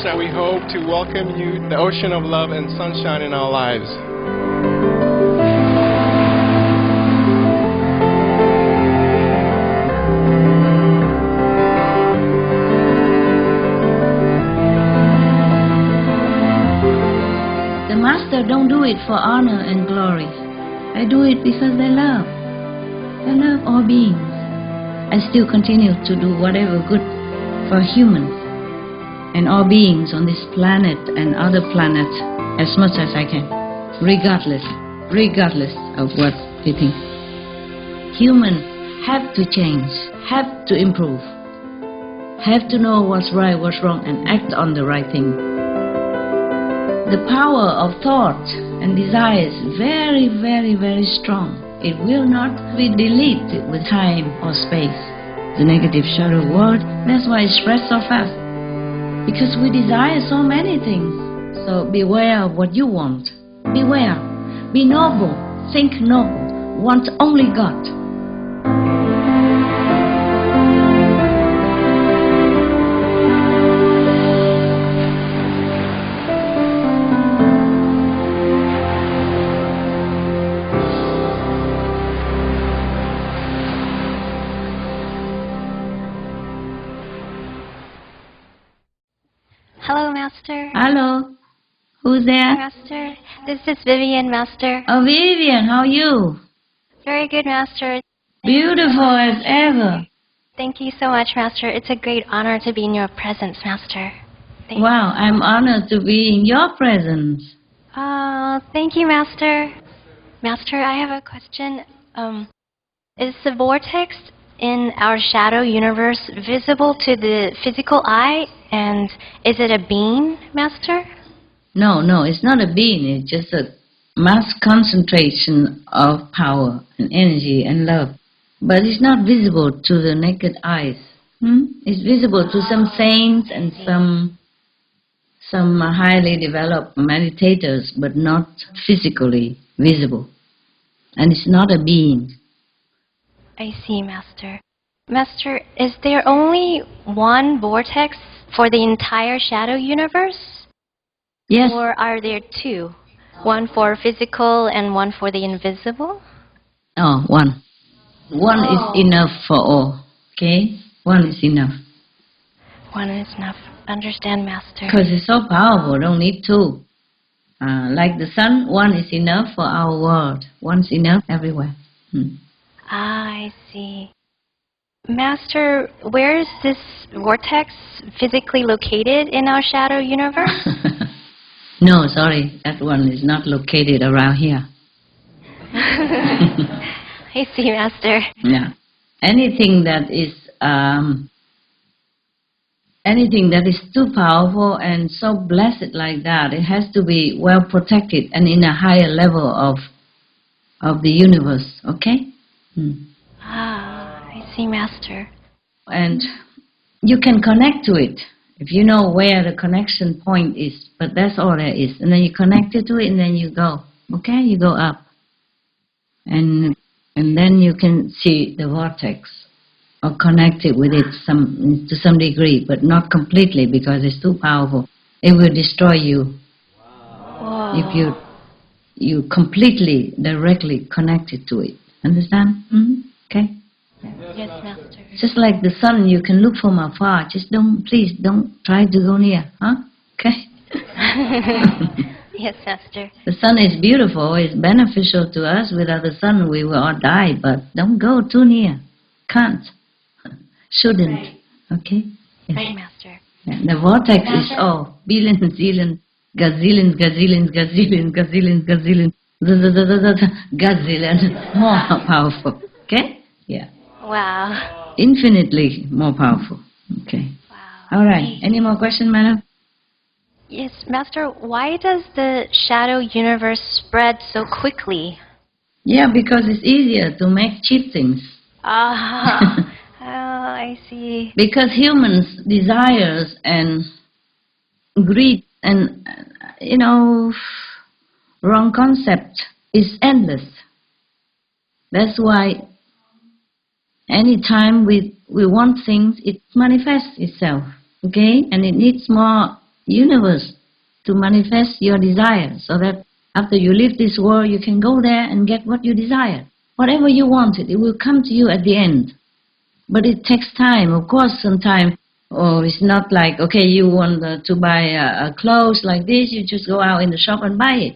that we hope to welcome you to the ocean of love and sunshine in our lives. The Master don't do it for honor and glory. They do it because they love. They love all beings. I still continue to do whatever good for humans and all beings on this planet and other planets as much as I can, regardless of what they think. Humans have to change, have to improve, have to know what's right, what's wrong, and act on the right thing. The power of thought and desire is very, very, very strong. It will not be deleted with time or space. The negative shadow world, that's why it spreads so fast. Because we desire so many things. So beware of what you want. Beware. Be noble. Think noble. Want only God. Hello, Master. Hello. Who's there? Master, this is Vivian, Master. Oh, Vivian, how are you? Very good, Master. Beautiful as ever. Thank you so much, Master. It's a great honor to be in your presence, Master. Thank Wow, I'm honored to be in your presence. Oh, thank you, Master. Master, I have a question. Is the vortex in our shadow universe visible to the physical eye? And is it a being, Master? No, it's not a being. It's just a mass concentration of power and energy and love. But it's not visible to the naked eyes. It's visible to some saints and some highly developed meditators, but not physically visible. And it's not a being. I see, Master. Master, is there only one vortex for the entire shadow universe? Yes. Or are there two? One for physical and one for the invisible? Oh, one. One is enough for all. Okay? One is enough. One is enough. Understand, Master. Because it's so powerful, don't need two. Like the sun, one is enough for our world. One's enough everywhere. I see. Master, where is this vortex physically located in our shadow universe? No, sorry, that one is not located around here. I see, Master. Yeah. Anything that is too powerful and so blessed like that, it has to be well protected and in a higher level of the universe, okay? I see, Master. And you can connect to it if you know where the connection point is, but that's all there is. And then you connect it to it and then you go, okay? You go up. And then you can see the vortex or connect it with it to some degree, but not completely because it's too powerful. It will destroy you. Whoa. If you completely, directly connected to it. Understand? Okay? Yes, Master. Just like the sun, you can look from afar. Just please don't try to go near. Huh? Okay? Yes, Master. The sun is beautiful. It's beneficial to us. Without the sun, we will all die. But don't go too near. Can't. Shouldn't. Okay? Yes. Right, Master. Yeah. The vortex is all billions, zillions, gazillions, gazillions, gazillions, gazillions, gazillions, gazillion, more powerful. Okay? Yeah. Wow. Infinitely more powerful. Okay. Wow. All right. Any more questions, madam? Yes, Master, why does the shadow universe spread so quickly? Yeah, because it's easier to make cheap things. I see. Because humans' desires and greed and, wrong concept is endless. That's why anytime we want things, it manifests itself, okay? And it needs more universe to manifest your desire, so that after you leave this world, you can go there and get what you desire. Whatever you wanted, it will come to you at the end. But it takes time. Of course, sometimes, it's not like, okay, you want to buy a clothes like this, you just go out in the shop and buy it.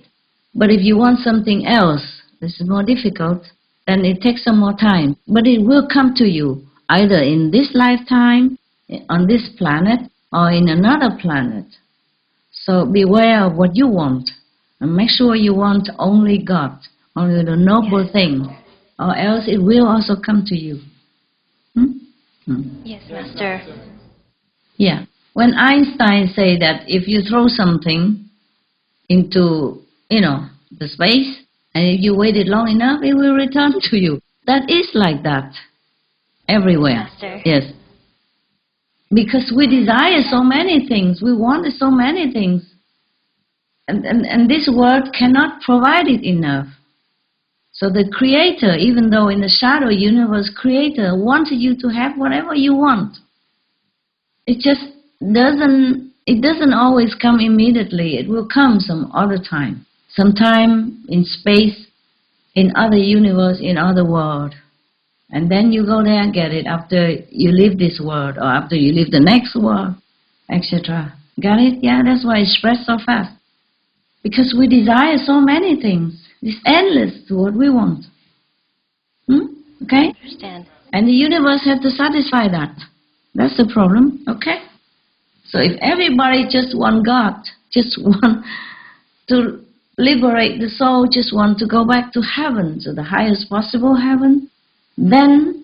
But if you want something else, this is more difficult, then it takes some more time. But it will come to you, either in this lifetime, on this planet, or in another planet. So beware of what you want, and make sure you want only God, only the noble thing, or else it will also come to you. Yes, Master. Yeah. When Einstein say that if you throw something into, the space, and if you wait it long enough, it will return to you. That is like that. Everywhere. Master. Yes. Because we desire so many things. We want so many things. And this world cannot provide it enough. So the Creator, even though in the shadow universe, Creator wanted you to have whatever you want. It just doesn't always come immediately. It will come some other time. Sometime in space, in other universe, in other world. And then you go there and get it after you leave this world, or after you leave the next world, etc. Got it? Yeah, that's why it spreads so fast. Because we desire so many things. It's endless to what we want. Okay? I understand. And the universe has to satisfy that. That's the problem. Okay? So if everybody just want God, just want to liberate the soul, just want to go back to heaven, to the highest possible heaven, then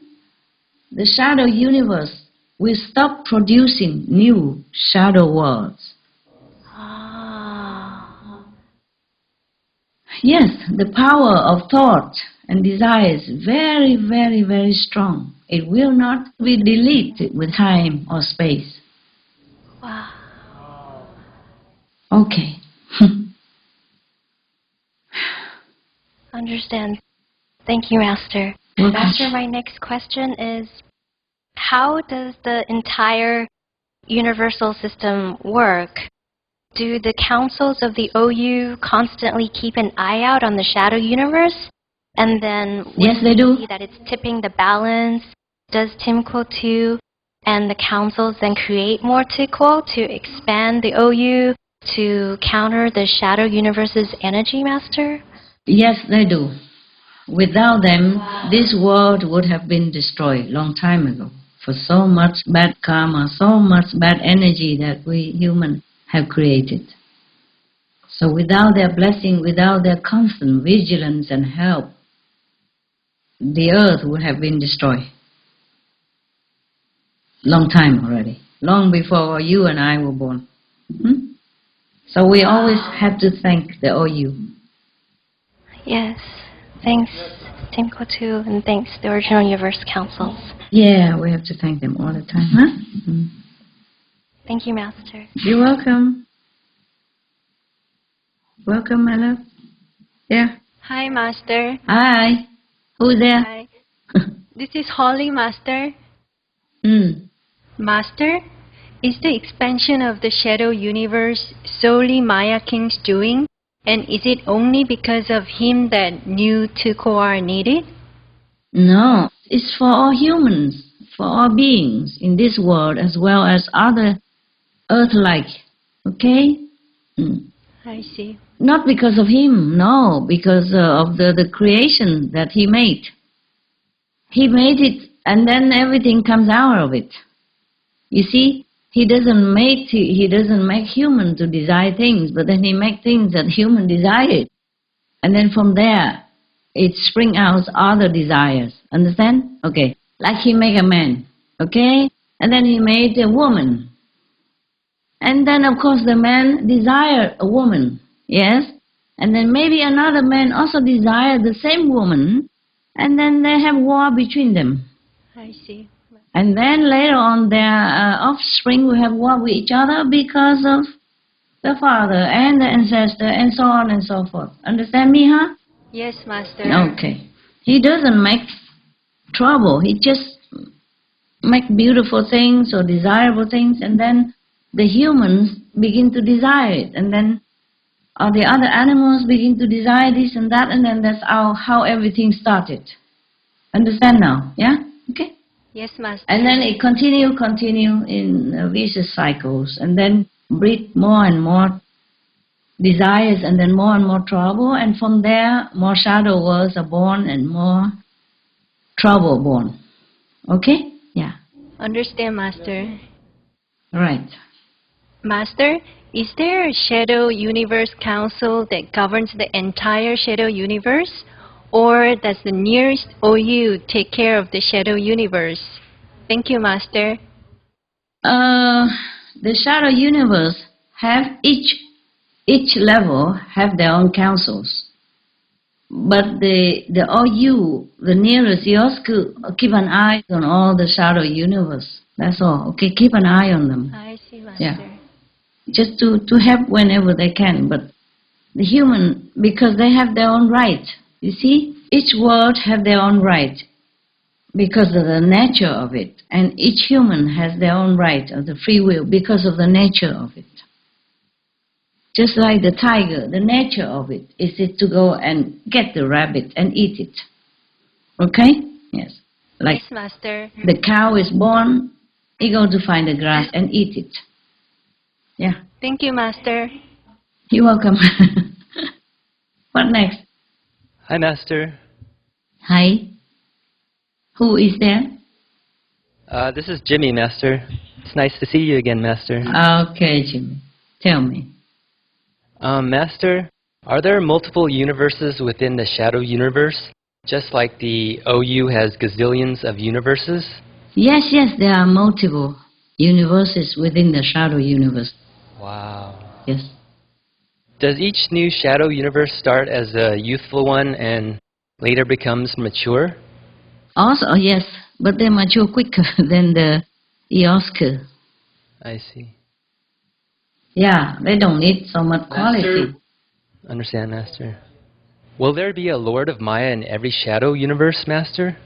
the shadow universe will stop producing new shadow worlds. Yes, the power of thought and desire is very, very, very strong. It will not be deleted with time or space. Wow. Okay. Understand. Thank you, Master. Welcome. Master, my next question is, how does the entire universal system work? Do the councils of the OU constantly keep an eye out on the shadow universe? And then Yes, they do. see that it's tipping the balance, does Timko too, and the councils then create more Tikko to expand the OU to counter the shadow universe's energy, Master? Yes, they do. Without them, this world would have been destroyed long time ago. For so much bad karma, so much bad energy that we humans have created. So without their blessing, without their constant vigilance and help, the earth would have been destroyed. Long time already. Long before you and I were born. So we always have to thank the OU. Yes. Thanks, Timko too, and thanks, the original universe councils. Yeah, we have to thank them all the time, huh? Thank you, Master. You're welcome. Welcome, my love. Yeah. Hi, Master. Hi. Who's there? Hi. This is Holly, Master. Master, is the expansion of the shadow universe solely Maya King's doing? And is it only because of him that new Tikko are needed? No, it's for all humans, for all beings in this world as well as other earth-like. Okay? I see. Not because of him, no, because of the creation that he made. He made it and then everything comes out of it. You see? He doesn't make human to desire things, but then he makes things that human desire. And then from there, it spring out other desires. Understand? Okay. Like he made a man. Okay? And then he made a woman. And then of course the man desired a woman. Yes? And then maybe another man also desired the same woman. And then they have war between them. I see. And then later on their offspring will have war with each other because of the father and the ancestor and so on and so forth. Understand me, huh? Yes, Master. Okay. He doesn't make trouble. He just make beautiful things or desirable things, and then the humans begin to desire it, and then the other animals begin to desire this and that, and then that's how everything started. Understand now? Yeah? Okay? Yes, Master. And then it continue in vicious cycles, and then breed more and more desires, and then more and more trouble, and from there more shadow worlds are born and more trouble born. Okay? Yeah. Understand, Master. Right. Master, is there a Shadow Universe Council that governs the entire Shadow Universe? Or does the nearest OU take care of the Shadow Universe? Thank you, Master. The Shadow Universe have each level have their own councils. But the OU, the nearest Yosku, keep an eye on all the Shadow Universe. That's all. Okay, keep an eye on them. I see, Master. Yeah. Just to help whenever they can. But the human, because they have their own right. You see, each world have their own right because of the nature of it. And each human has their own right of the free will because of the nature of it. Just like the tiger, the nature of it is it to go and get the rabbit and eat it. Okay? Yes. Like yes, Master. the cow is born, it go to find the grass and eat it. Yeah. Thank you, Master. You're welcome. What next? Hi, Master. Hi. Who is there? This is Jimmy, Master. It's nice to see you again, Master. Okay, Jimmy. Tell me. Master, are there multiple universes within the Shadow Universe, just like the OU has gazillions of universes? Yes, there are multiple universes within the Shadow Universe. Wow. Yes. Does each new Shadow Universe start as a youthful one and later becomes mature? Also, yes, but they mature quicker than the Eosku. I see. Yeah, they don't need so much quality. Understand, Master. Will there be a Lord of Maya in every Shadow Universe, Master?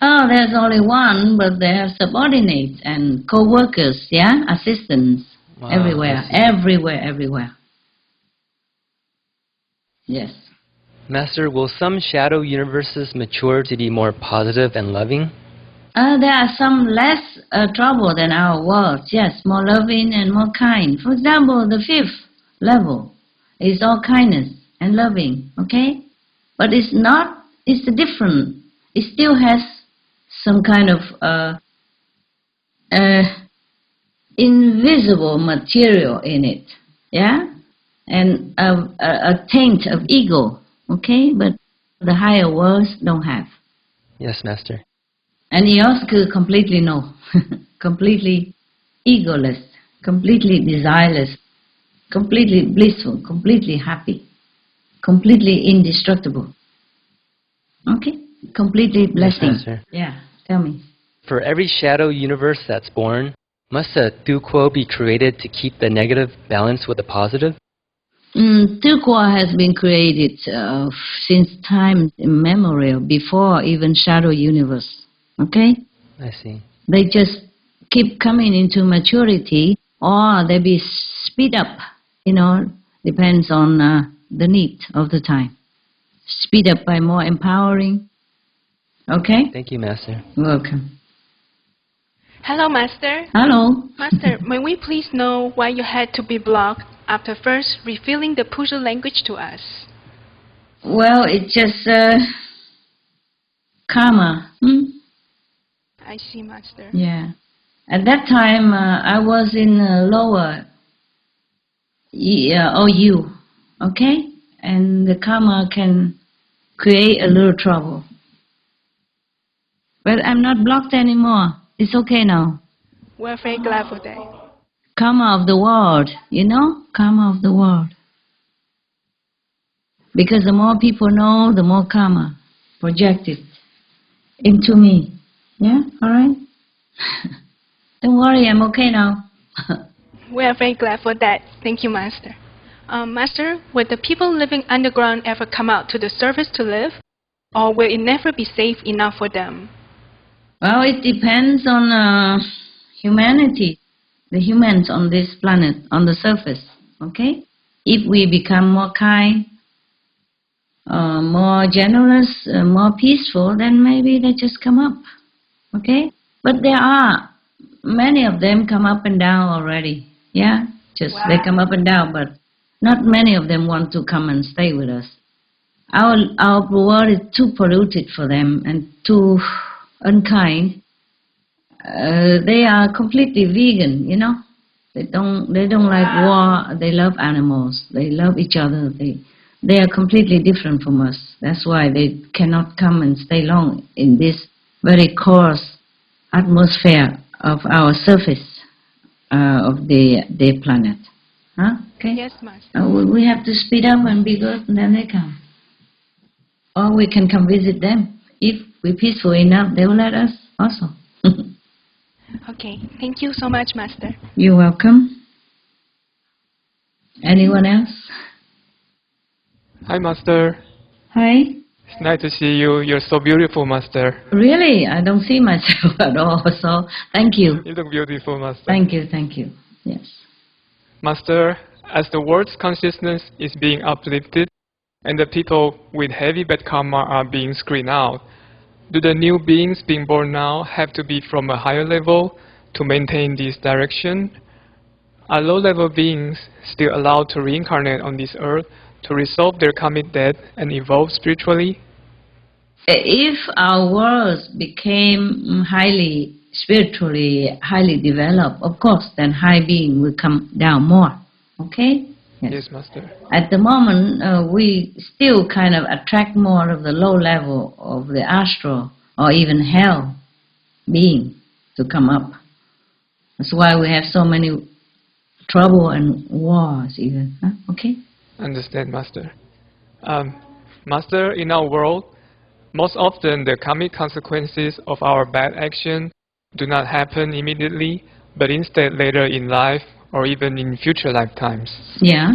Oh, there's only one, but they have subordinates and co-workers, yeah, assistants, Wow, everywhere. Yes. Master, will some Shadow Universes mature to be more positive and loving? There are some less trouble than our world, yes, more loving and more kind. For example, the 5th level is all kindness and loving, okay? But it's different. It still has some kind of invisible material in it, yeah? And a taint of ego, okay? But the higher worlds don't have. Yes, Master. And Eosku completely no, completely egoless, completely desireless, completely blissful, completely happy, completely indestructible. Okay? Completely blessing. Yes, Master. Yeah, tell me. For every Shadow Universe that's born, must a Thuquo be created to keep the negative balanced with the positive? Thuquo has been created since time immemorial, before even Shadow Universe. Okay? I see. They just keep coming into maturity, or they be speed up, depends on the need of the time. Speed up by more empowering. Okay? Thank you, Master. Welcome. Hello, Master. Hello. Master, may we please know why you had to be blocked after first revealing the Puja language to us? Well, it's just karma. I see, Master. Yeah. At that time, I was in lower OU, okay? And the karma can create a little trouble. But I'm not blocked anymore. It's okay now. We're very glad for that. Karma of the world, Karma of the world. Because the more people know, the more karma projected into me. Yeah? All right? Don't worry, I'm okay now. We are very glad for that. Thank you, Master. Master, will the people living underground ever come out to the surface to live? Or will it never be safe enough for them? Well, it depends on humanity. the humans on this planet, on the surface. Okay? If we become more kind, more generous, more peaceful, then maybe they just come up. Okay? But there are many of them come up and down already. Yeah? Just they come up and down, but not many of them want to come and stay with us. Our world is too polluted for them and too unkind. They are completely vegan, you know. They don't like war. They love animals. They love each other. They are completely different from us. That's why they cannot come and stay long in this very coarse atmosphere of our surface of the planet. Huh? Okay. Yes, Master. We have to speed up and be good, and then they come. Or we can come visit them. If we're peaceful enough, they will let us also. Okay. Thank you so much, Master. You're welcome. Anyone else? Hi, Master. Hi. It's nice to see you. You're so beautiful, Master. Really? I don't see myself at all, so thank you. You look beautiful, Master. Thank you. Yes. Master, as the world's consciousness is being uplifted and the people with heavy bad karma are being screened out, do the new beings being born now have to be from a higher level to maintain this direction? Are low-level beings still allowed to reincarnate on this earth to resolve their karmic debt and evolve spiritually? If our worlds became spiritually highly developed, of course, then high being will come down more. Okay? Yes, Master. At the moment, we still kind of attract more of the low level of the astral or even hell being to come up. That's why we have so many trouble and wars even. Huh? Okay? Understand, Master. Master, in our world, most often the karmic consequences of our bad action do not happen immediately, but instead later in life or even in future lifetimes. Yeah.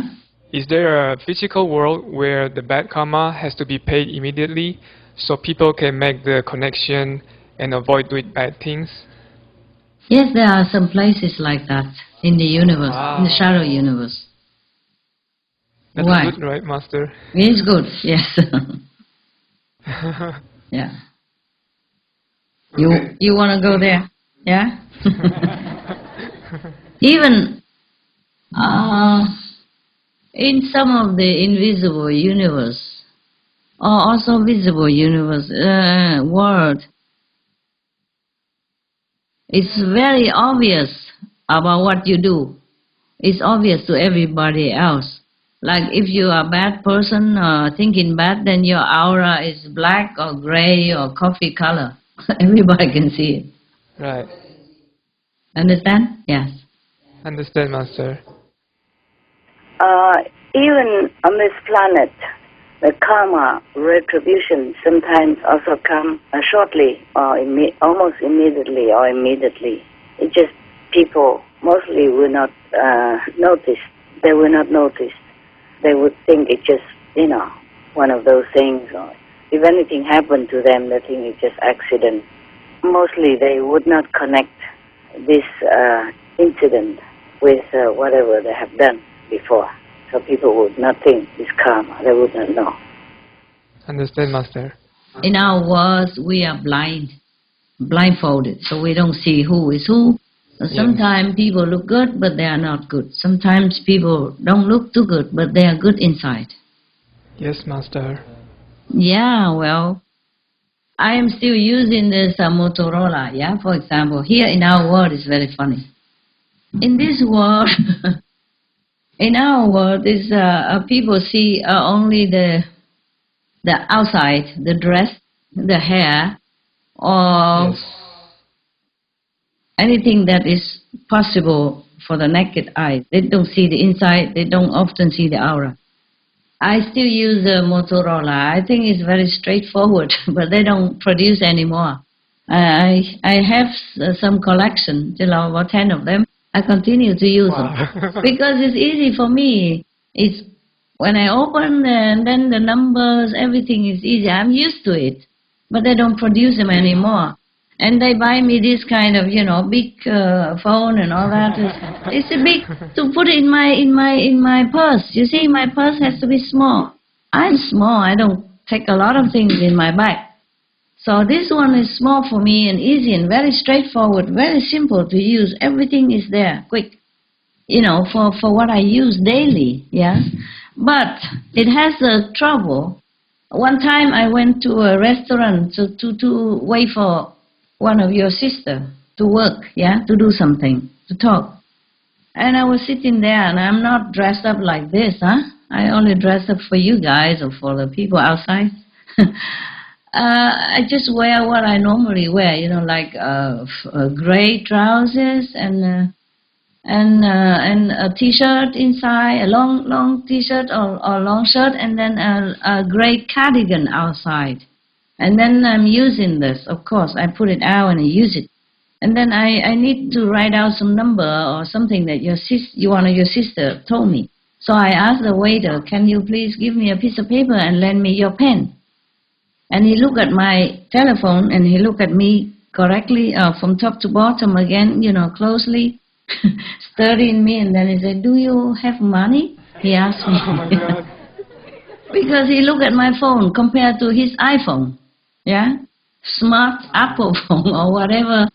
Is there a physical world where the bad karma has to be paid immediately so people can make the connection and avoid doing bad things? Yes, there are some places like that in the universe, in the shadow universe. That's Why? good, right, Master? It's good, yes. Yeah. You want to go there? Yeah? Even in some of the invisible universe, or also visible universe, world, it's very obvious about what you do. It's obvious to everybody else. Like if you are a bad person thinking bad, then your aura is black or gray or coffee color. Everybody can see it. Right. Understand? Yes. Understand, Master. Even on this planet, the karma retribution sometimes also come shortly or almost immediately or immediately. It's just people mostly will not notice. They will not notice. They would think it's just, one of those things. Or if anything happened to them, they think it's just accident. Mostly they would not connect this incident with whatever they have done before. So people would not think it's karma. They would not know. Understand, Master. In our worlds, we are blindfolded, so we don't see who is who. Sometimes people look good, but they are not good. Sometimes people don't look too good, but they are good inside. Yes, Master. Yeah, well, I am still using this Motorola, yeah, for example. Here in our world, it's very funny. In this world, in our world, people see only the outside, the dress, the hair, or anything that is possible for the naked eye. They don't see the inside. They don't often see the aura. I still use the Motorola. I think it's very straightforward, but they don't produce anymore. I have some collection, about 10 of them. I continue to use them because it's easy for me. It's when I open and then the numbers, everything is easy. I'm used to it, but they don't produce them anymore. And they buy me this kind of, big phone and all that. It's a big to put in my purse. You see, my purse has to be small. I'm small. I don't take a lot of things in my bag. So this one is small for me and easy and very straightforward, very simple to use. Everything is there, quick. For what I use daily, yes. But it has a trouble. One time I went to a restaurant to wait for one of your sister to work, to do something, to talk. And I was sitting there, and I'm not dressed up like this, I only dress up for you guys or for the people outside. I just wear what I normally wear, like gray trousers and a t-shirt inside, a long t-shirt or long shirt, and then a gray cardigan outside. And then I'm using this, of course. I put it out and I use it. And then I need to write out some number or something that one of your sister told me. So I asked the waiter, can you please give me a piece of paper and lend me your pen? And he looked at my telephone and he looked at me correctly from top to bottom again, closely, studying me. And then he said, do you have money? He asked me. Oh my God. Because he looked at my phone compared to his iPhone. Smart Apple phone or whatever,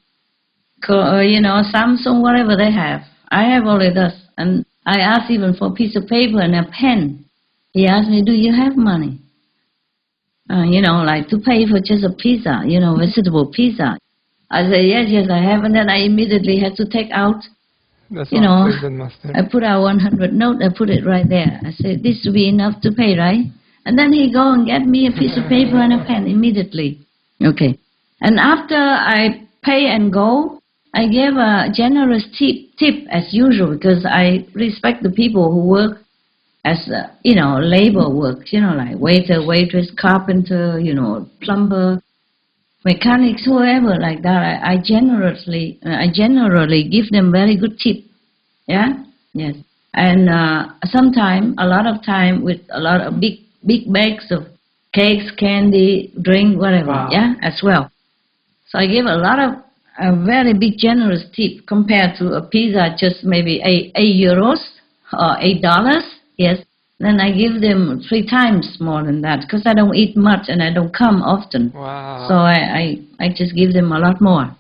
Samsung, whatever they have. I have only this. And I asked even for a piece of paper and a pen. He asked me, do you have money? Like to pay for just a pizza, vegetable pizza. I said, yes, I have. And then I immediately had to take out, That's Master. I put out 100 note, I put it right there. I said, this will be enough to pay, right? And then he go and get me a piece of paper and a pen immediately. Okay. And after I pay and go, I gave a generous tip as usual, because I respect the people who work as, labor work, like waiter, waitress, carpenter, plumber, mechanics, whoever like that. I generally give them very good tip. Yeah? Yes. And a lot of time with a lot of big bags of cakes, candy, drink, whatever, wow. As well. So I give a very big generous tip compared to a pizza, just maybe €8 or $8, yes. Then I give them 3 times more than that, because I don't eat much and I don't come often. Wow. So I just give them a lot more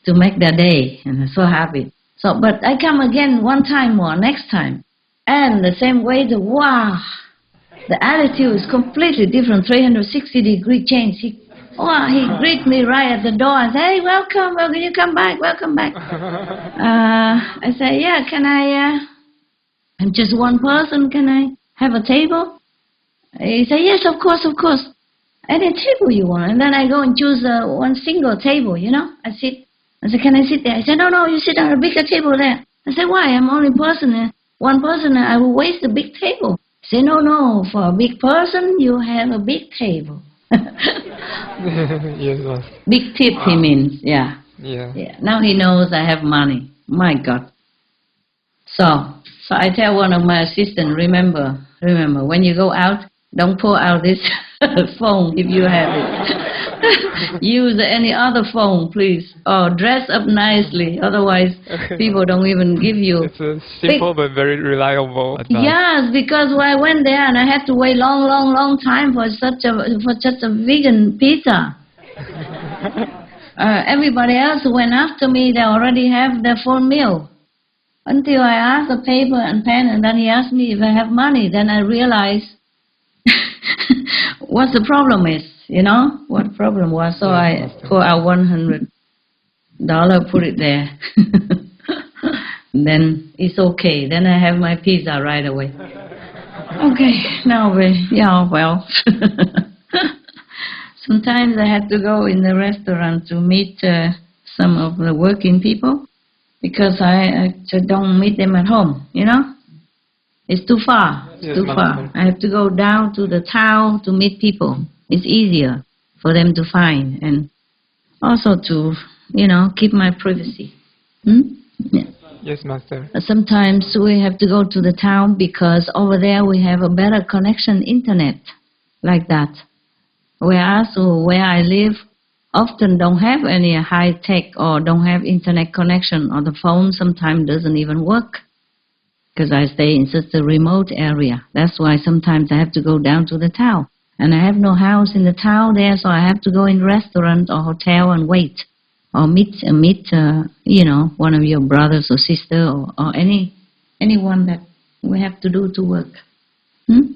to make their day, and I'm so happy. So, but I come again one time more, next time. And the same way, the attitude is completely different, 360-degree change. He greet me right at the door and say, hey, welcome, you come back, welcome back. I say, yeah, can I'm just one person, can I have a table? He say, yes, of course. Any table you want. And then I go and choose one single table, I sit. I say, can I sit there? I said, no, you sit on a bigger table there. I said, why? I'm only one person, I will waste the big table. He said, no, for a big person, you have a big table. Yes, Master. Big tip, he means, Yeah. Now he knows I have money. My God. So I tell one of my assistants, remember, when you go out, don't pull out this phone if you have it. Use any other phone, please. Or dress up nicely, otherwise people don't even give you. It's a simple but very reliable advice. Yes, because when I went there and I had to wait long time for such a vegan pizza. Everybody else who went after me, they already have their full meal. Until I asked a paper and pen, and then he asked me if I have money. Then I realized what the problem is, what the problem was. So I pull out $100, put it there. Then it's okay. Then I have my pizza right away. Okay, now well. Sometimes I had to go in the restaurant to meet some of the working people, because I don't meet them at home, It's too far. It's too far. I have to go down to the town to meet people. It's easier for them to find, and also to, keep my privacy. Yeah. Yes, Master. Sometimes we have to go to the town because over there we have a better connection, internet, like that. Whereas where I live, often don't have any high tech or don't have internet connection, or the phone sometimes doesn't even work. Because I stay in such a remote area. That's why sometimes I have to go down to the town. And I have no house in the town there, so I have to go in restaurant or hotel and wait. Or meet one of your brothers or sister or anyone that we have to do to work.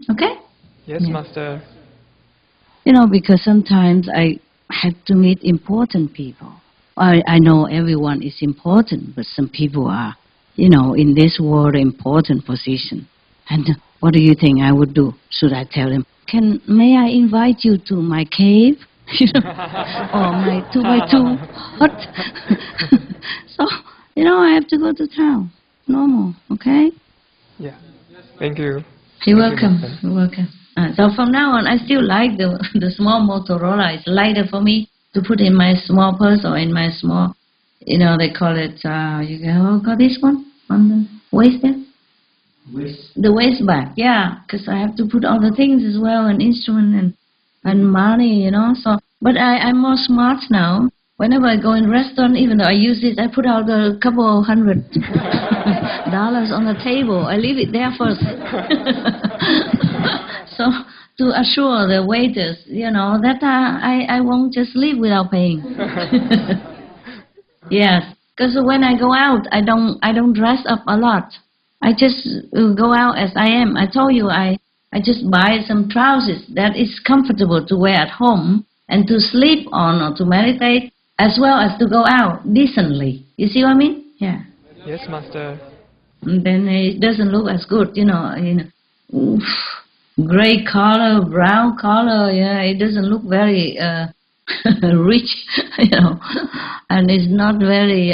Okay? Yes, yeah. Master. Because sometimes I have to meet important people. I know everyone is important, but some people are, in this world, important position. And what do you think I would do? Should I tell them, may I invite you to my cave? Or my 2x2 hut? So, I have to go to town. Normal, okay? Yeah. Thank you. You're welcome. You're welcome. So from now on, I still like the small Motorola. It's lighter for me to put in my small purse or in my small, they call it, got this one on the waist there? The waist bag, yeah, because I have to put all the things as well, and instrument and money, So, but I'm more smart now. Whenever I go in restaurant, even though I use it, I put out a couple of $100 on the table. I leave it there first. So to assure the waiters, that I won't just leave without paying. Yes, because when I go out, I don't dress up a lot. I just go out as I am. I told you I just buy some trousers that is comfortable to wear at home and to sleep on or to meditate, as well as to go out decently. You see what I mean? Yeah. Yes, Master. And then it doesn't look as good, gray color, brown color. Yeah, it doesn't look very rich, and it's not very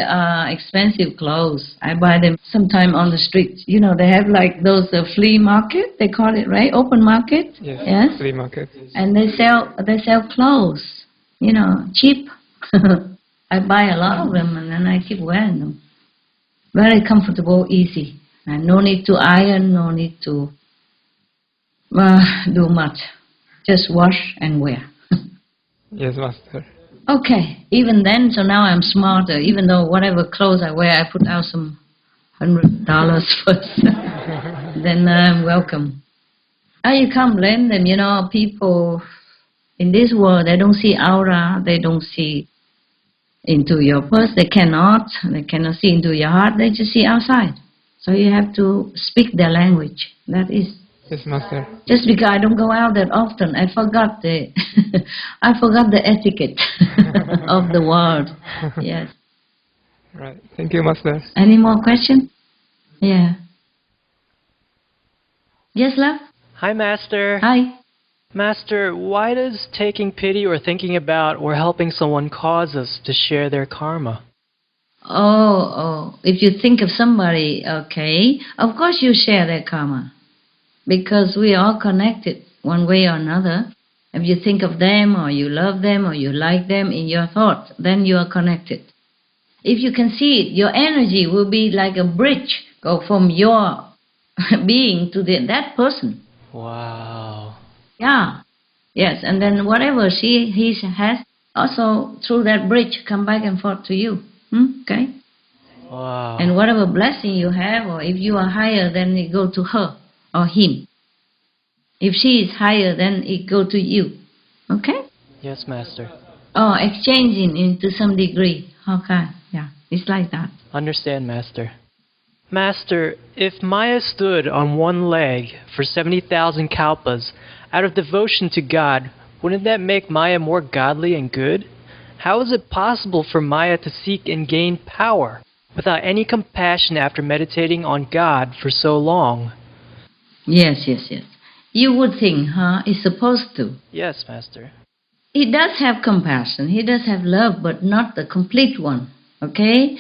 expensive clothes. I buy them sometime on the street. They have like those flea market, they call it, right? Open market. Yes. Flea market. And they sell clothes, cheap. I buy a lot of them and then I keep wearing them. Very comfortable, easy, and no need to iron, no need to do much. Just wash and wear. Yes, Master. Okay, even then, so now I'm smarter. Even though whatever clothes I wear, I put out some $100 first. Then I'm welcome. You can't blame them, people in this world, they don't see aura, they don't see into your purse, they cannot see into your heart, they just see outside. So you have to speak their language. That is. Yes, Master. Just because I don't go out that often, I forgot the etiquette of the world. Yes. Right. Thank you, Master. Any more questions? Yeah. Yes, love? Hi, Master. Hi. Master, why does taking pity or thinking about or helping someone cause us to share their karma? Oh, if you think of somebody, okay, of course you share their karma. Because we are all connected one way or another. If you think of them or you love them or you like them in your thoughts, then you are connected. If you can see it, your energy will be like a bridge, go from your being to that person. Wow. Yeah. Yes, and then whatever he has, also through that bridge, come back and forth to you. Okay? Wow. And whatever blessing you have, or if you are higher, then it go to her or him. If she is higher, then it go to you. Okay? Yes, Master. Oh, exchanging into some degree. Okay, yeah, it's like that. Understand, Master. Master, if Maya stood on one leg for 70,000 kalpas out of devotion to God, wouldn't that make Maya more godly and good? How is it possible for Maya to seek and gain power without any compassion after meditating on God for so long? Yes. You would think, it's supposed to. Yes, Master. He does have compassion, he does have love, but not the complete one, okay?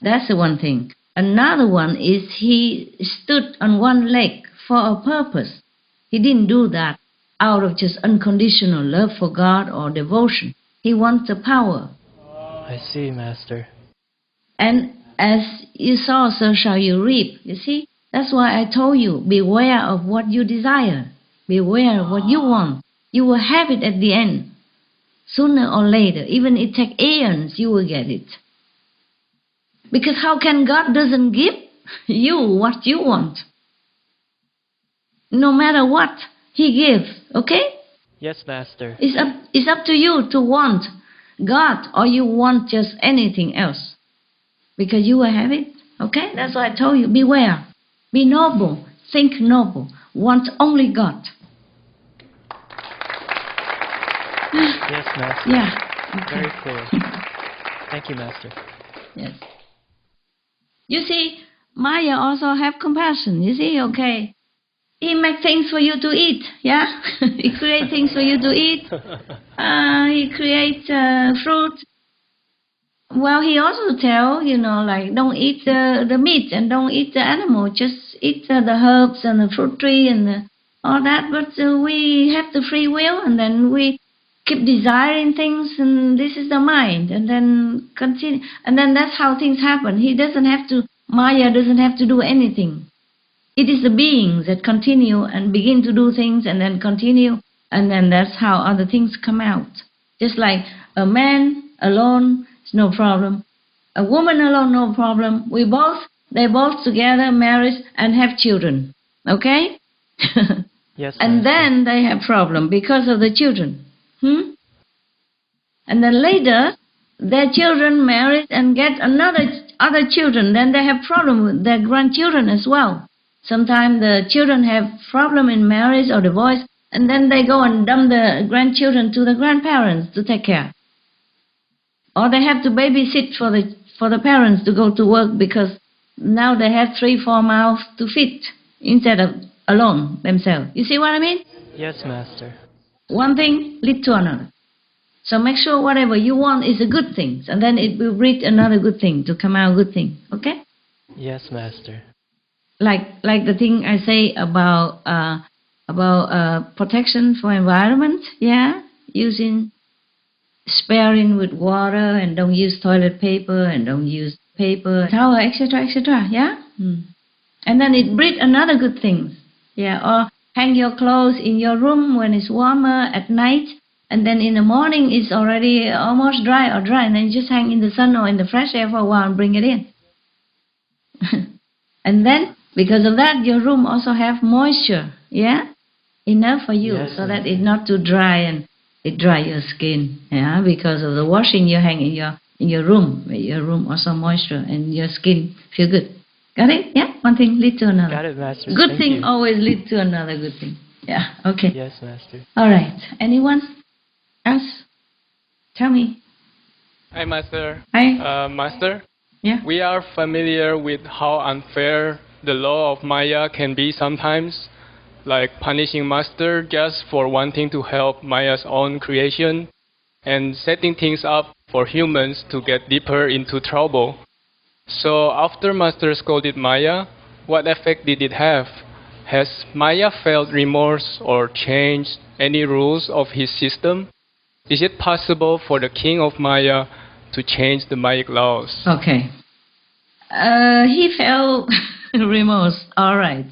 That's the one thing. Another one is he stood on one leg for a purpose. He didn't do that out of just unconditional love for God or devotion. He wants the power. I see, Master. And as you sow, so shall you reap. You see? That's why I told you, beware of what you desire. Beware of what you want. You will have it at the end. Sooner or later, even it takes aeons, you will get it. Because how can God doesn't give you what you want? No matter what, He gives, okay? Yes, Master. It's up to you to want God or you want just anything else. Because you will have it, okay? That's why I told you, beware. Be noble, think noble, want only God. Yes, Master. Yeah. Okay. Very clear. Thank you, Master. Yes. You see, Maya also have compassion. You see, okay. He make things for you to eat, yeah? He create things for you to eat. He create fruit. Well, he also tell, like, don't eat the meat and don't eat the animal. Just eat the herbs and the fruit tree and all that. But we have the free will, and then we keep desiring things, and this is the mind. And then continue. And then that's how things happen. Maya doesn't have to do anything. It is the beings that continue and begin to do things and then continue, and then that's how other things come out. Just like a man alone, it's no problem. A woman alone, no problem. They both together, married and have children. Okay? Yes, and Master. then they have problem because of the children. And then later, their children married and get other children. Then they have problem with their grandchildren as well. Sometimes the children have problem in marriage or divorce, and then they go and dump the grandchildren to the grandparents to take care. Or they have to babysit for the parents to go to work because now they have 3-4 mouths to feed instead of alone themselves. You see what I mean? Yes, Master. One thing leads to another. So make sure whatever you want is a good thing, and then it will breed another good thing to come out good thing. Okay? Yes, Master. Like the thing I say about protection for environment, yeah, using sparing with water and don't use toilet paper and don't use paper, towel, etc., etc. Yeah, and then it breeds another good thing, yeah. Or hang your clothes in your room when it's warmer at night, and then in the morning it's already almost dry, and then you just hang in the sun or in the fresh air for a while and bring it in, and then. Because of that, your room also have moisture, yeah? Enough for you, yes, so that it's not too dry and it dry your skin, yeah? Because of the washing you hang in your room. Your room also moisture and your skin feel good. Got it? Yeah? One thing lead to another. Got it, Master. Good Thank thing you. always lead to another good thing. Yeah, okay. Yes, Master. All right. Anyone else? Tell me. Hi, Master. Hi. Master? Yeah? We are familiar with how unfair the law of Maya can be sometimes, like punishing Master just for wanting to help Maya's own creation and setting things up for humans to get deeper into trouble. So after Master scolded Maya, what effect did it have? Has Maya felt remorse or changed any rules of his system? Is it possible for the king of Maya to change the Mayic laws? Okay. He felt remorse, all right.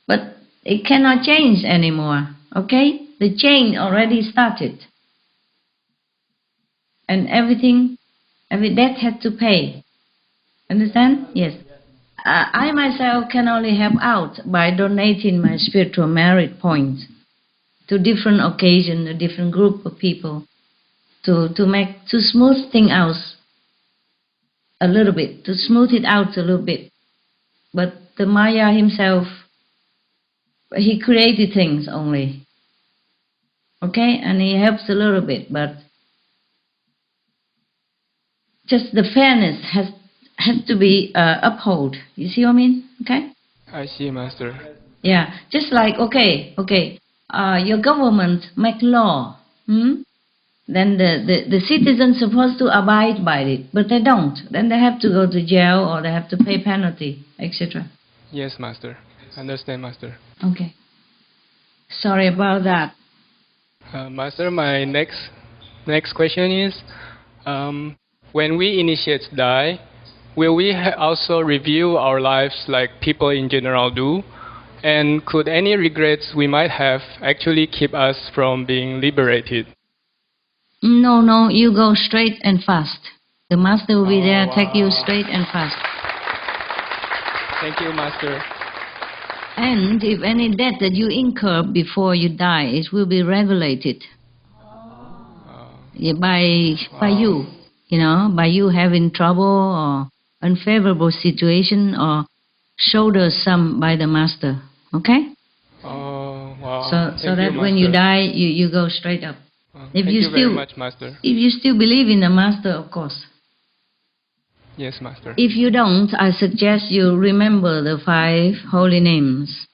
But it cannot change anymore, okay? The change already started. And every debt had to pay. Understand? Yes. I myself can only help out by donating my spiritual merit points to different occasions, a different group of people, to smooth things out a little bit, to smooth it out a little bit. But the Maya himself, he created things only. Okay? And he helps a little bit, but just the fairness has to be upheld. You see what I mean? Okay? I see, Master. Yeah. Just like, okay, your government make law. Then the citizens supposed to abide by it, but they don't. Then they have to go to jail or they have to pay penalty, etc. Yes, Master. Understand, Master. Okay. Sorry about that. Master, my next question is, when we initiates die, will we also review our lives like people in general do? And could any regrets we might have actually keep us from being liberated? No, you go straight and fast. The Master will be there, wow. take you straight and fast. Thank you, Master. And if any debt that you incur before you die, it will be regulated. Yeah, by you, by you having trouble or unfavorable situation or shoulder some by the Master. Okay? Oh, wow. So that when you die, you go straight up. Thank you very much, Master. If you still believe in the Master, of course. Yes, Master. If you don't, I suggest you remember the 5 holy names.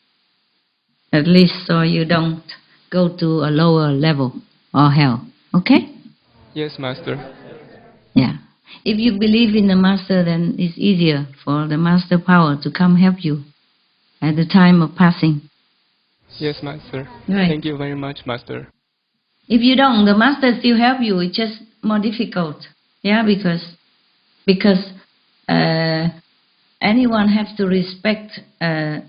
At least so you don't go to a lower level or hell. Okay? Yes, Master. Yeah. If you believe in the Master, then it's easier for the Master power to come help you at the time of passing. Yes, Master. Right. Thank you very much, Master. If you don't, the Master still help you. It's just more difficult. Yeah, because anyone has to respect an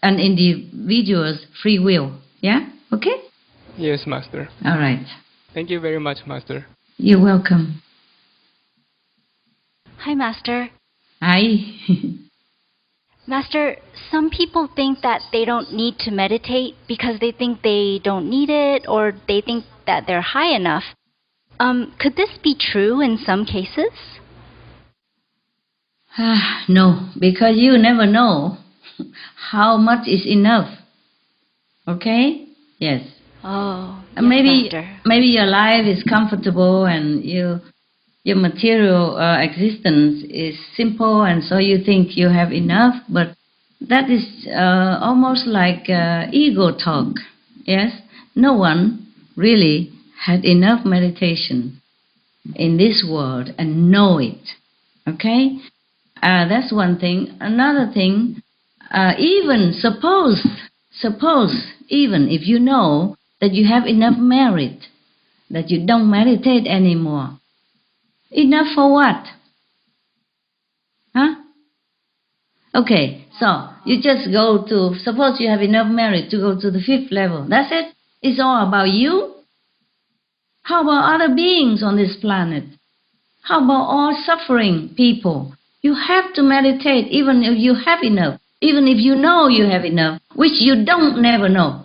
individual's free will. Yeah? Okay? Yes, Master. All right. Thank you very much, Master. You're welcome. Hi, Master. Hi. Master, some people think that they don't need to meditate because they think they don't need it or they think that they're high enough. Could this be true in some cases? No, because you never know how much is enough. Okay? Yes. Oh, yes, maybe Master. your life is comfortable and your material existence is simple, and so you think you have enough, but that is almost like ego talk. Yes? No one really had enough meditation in this world and know it. Okay? That's one thing. Another thing, even suppose even if you know that you have enough merit, that you don't meditate anymore, enough for what? Huh? Okay, so you just go to, suppose you have enough merit to go to the 5th level. That's it? It's all about you? How about other beings on this planet? How about all suffering people? You have to meditate even if you have enough, even if you know you have enough, which you don't never know.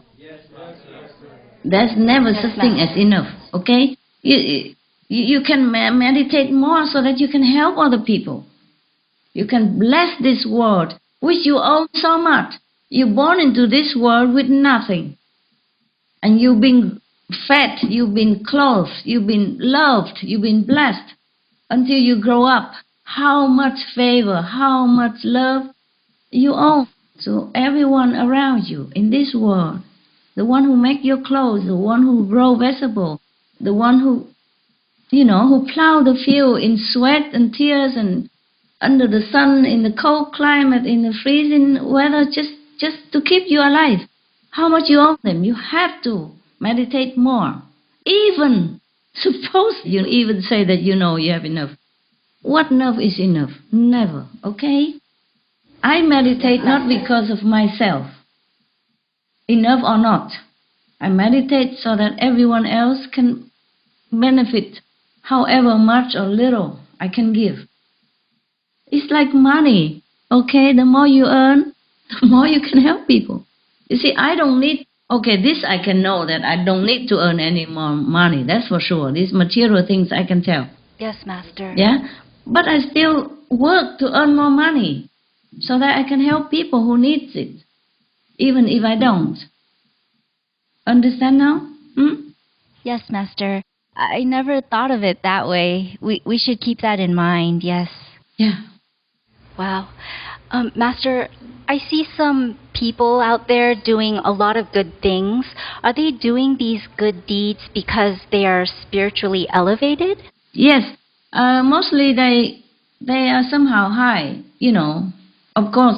There's never such thing as enough, okay? You can meditate more so that you can help other people. You can bless this world, which you owe so much. You're born into this world with nothing. And you've been fed, you've been clothed, you've been loved, you've been blessed until you grow up. How much favor, how much love you owe to everyone around you in this world. The one who make your clothes, the one who grow vegetable, the one who, who plow the field in sweat and tears and under the sun, in the cold climate, in the freezing weather, just to keep you alive. How much you owe them? You have to meditate more. Even, suppose you even say that you know you have enough. What enough is enough? Never, okay? I meditate not because of myself, enough or not. I meditate so that everyone else can benefit however much or little I can give. It's like money, okay? The more you earn, the more you can help people. You see, I don't need, this I can know that I don't need to earn any more money, that's for sure. These material things I can tell. Yes, Master. Yeah? But I still work to earn more money so that I can help people who needs it, even if I don't. Understand now? Yes, Master. I never thought of it that way. We should keep that in mind, yes. Yeah. Wow. Master, I see some people out there doing a lot of good things. Are they doing these good deeds because they are spiritually elevated? Yes. Mostly they are somehow high, Of course,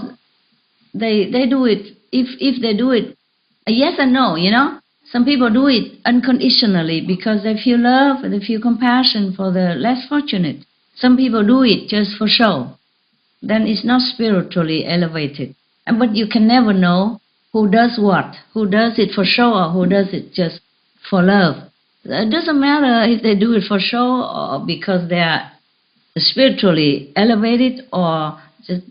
they do it, if they do it, yes and no, Some people do it unconditionally because they feel love and they feel compassion for the less fortunate. Some people do it just for show. Then it's not spiritually elevated. But you can never know who does what, who does it for show or who does it just for love. It doesn't matter if they do it for show or because they are spiritually elevated or just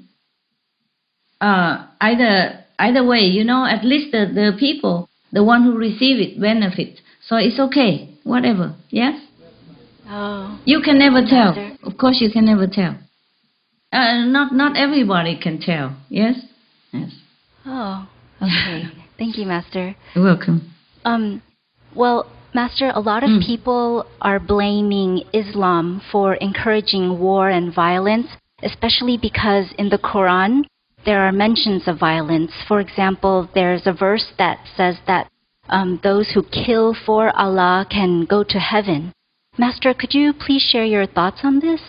either way, at least the people, the one who receive it, benefit. So it's okay, whatever. Yes? Oh. You can never tell. Master. Of course, you can never tell. Not everybody can tell. Yes? Yes. Oh, okay. Thank you, Master. You're welcome. Well, Master, a lot of people are blaming Islam for encouraging war and violence, especially because in the Quran there are mentions of violence. For example, there's a verse that says that those who kill for Allah can go to heaven. Master, could you please share your thoughts on this?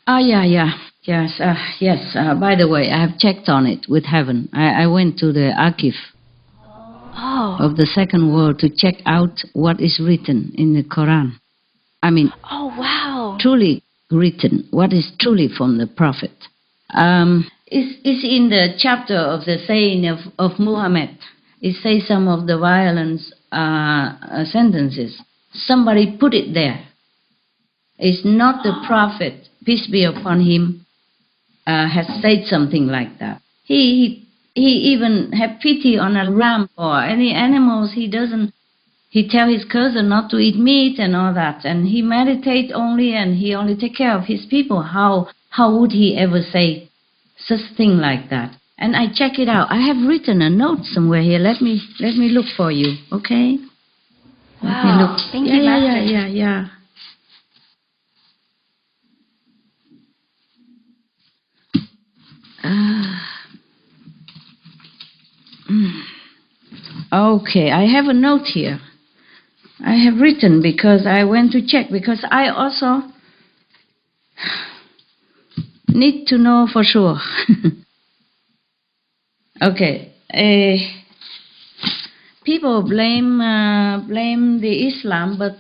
Yeah. Yes, yes. By the way, I have checked on it with heaven. I went to the archive of the second world to check out what is written in the Quran. I mean, oh, wow. Truly written, what is truly from the Prophet. It's in the chapter of the saying of Muhammad. It says some of the violence sentences. Somebody put it there. It's not the Prophet, peace be upon him, has said something like that. He even have pity on a ram or any animals. He tell his cousin not to eat meat and all that, and he meditate only, and he only take care of his people. How would he ever say such thing like that? And I check it out. I have written a note somewhere here. Let me look for you, okay? Wow. Let me look. Thank you, Master. Yeah. Okay, I have a note here. I have written because I went to check, because I also need to know for sure. Okay, people blame the Islam, but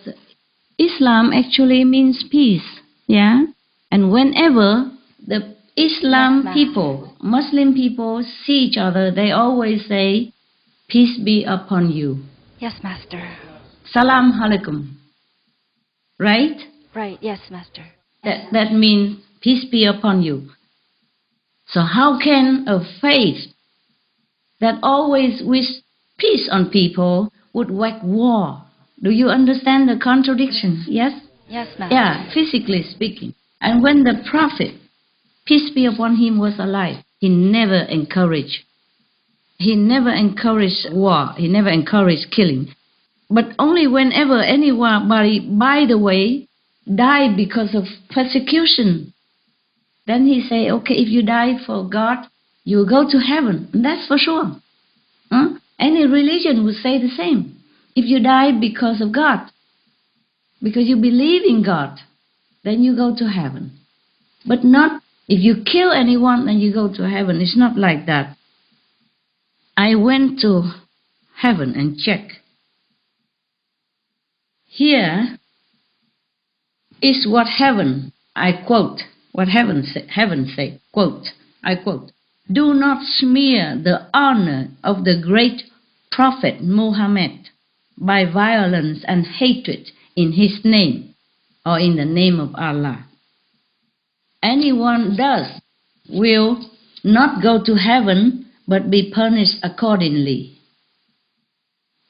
Islam actually means peace, yeah? And whenever the Islam people, Muslim people see each other, they always say, peace be upon you. Yes, Master. Salam alaikum. Right? Right, yes, Master. That means peace be upon you. So how can a faith that always wish peace on people would wage war? Do you understand the contradiction? Yes? Yes, Master. Yeah, physically speaking. And when the Prophet, peace be upon him, was alive, he never encouraged war. He never encouraged killing. But only whenever anybody, by the way, died because of persecution, then he say, okay, if you die for God, you will go to heaven. And that's for sure. Any religion would say the same. If you die because of God, because you believe in God, then you go to heaven. But not if you kill anyone, then you go to heaven. It's not like that. I went to heaven and checked. Here is what heaven, I quote, what heaven say, quote, I quote, do not smear the honor of the great Prophet Muhammad by violence and hatred in his name or in the name of Allah. Anyone does will not go to heaven but be punished accordingly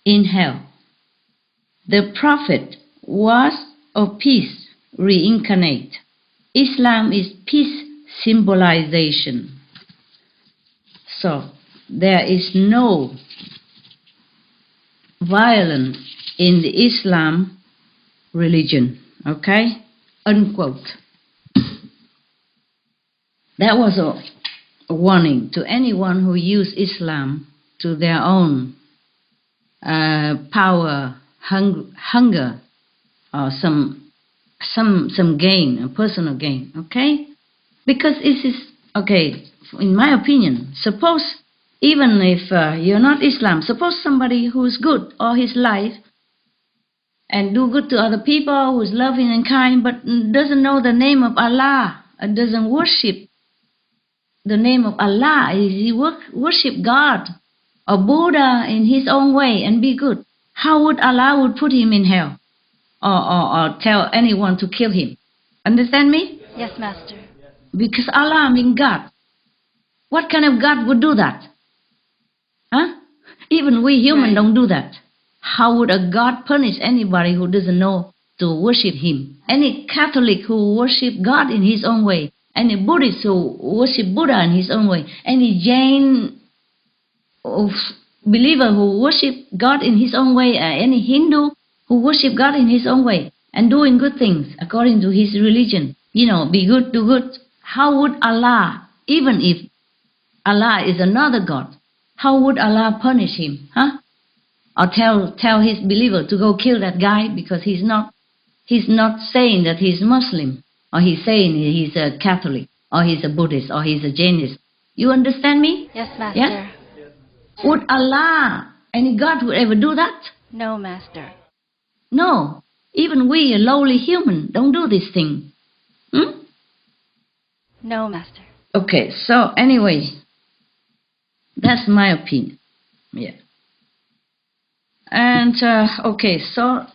in hell. The Prophet was of peace reincarnate. Islam is peace symbolization. So there is no violence in the Islam religion. Okay? Unquote. That was a warning to anyone who use Islam to their own power, hunger, or some gain, a personal gain. Okay? Because this is, okay, in my opinion, suppose even if you're not Islam, suppose somebody who's good all his life and do good to other people, who's loving and kind, but doesn't know the name of Allah, and doesn't worship the name of Allah, he worship God or Buddha in his own way and be good. How would Allah would put him in hell? or tell anyone to kill him. Understand me? Yes, Master. Because Allah means God. What kind of God would do that? Huh? Even we humans don't do that. How would a God punish anybody who doesn't know to worship Him? Any Catholic who worship God in his own way, any Buddhist who worship Buddha in his own way, any Jain believer who worship God in his own way, any Hindu who worship God in his own way, and doing good things according to his religion, be good, do good. How would Allah, even if Allah is another God, how would Allah punish him? Huh? Or tell his believer to go kill that guy because he's not saying that he's Muslim, or he's saying he's a Catholic, or he's a Buddhist, or he's a Jainist. You understand me? Yes, Master. Yeah? Would Allah, any God, would ever do that? No, Master. No. Even we, a lowly human, don't do this thing. No, Master. Okay, so anyway, that's my opinion. Yeah. And, okay, so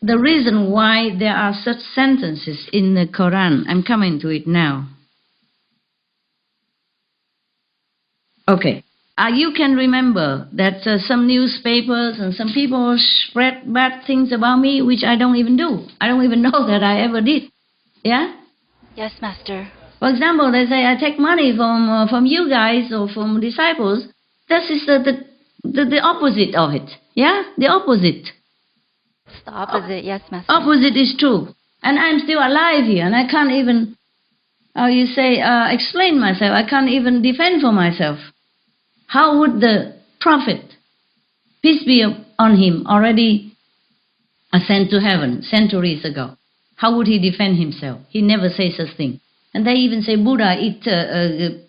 the reason why there are such sentences in the Quran, I'm coming to it now. Okay. You can remember that some newspapers and some people spread bad things about me, which I don't even do. I don't even know that I ever did. Yeah? Yes, Master. For example, they say I take money from you guys or from disciples. This is the opposite of it. Yeah? The opposite. It's the opposite, yes, Master. Opposite is true. And I'm still alive here, and I can't even, explain myself. I can't even defend for myself. How would the prophet, peace be on him, already ascend to heaven centuries ago, how would he defend himself? He never says such thing. And they even say Buddha eat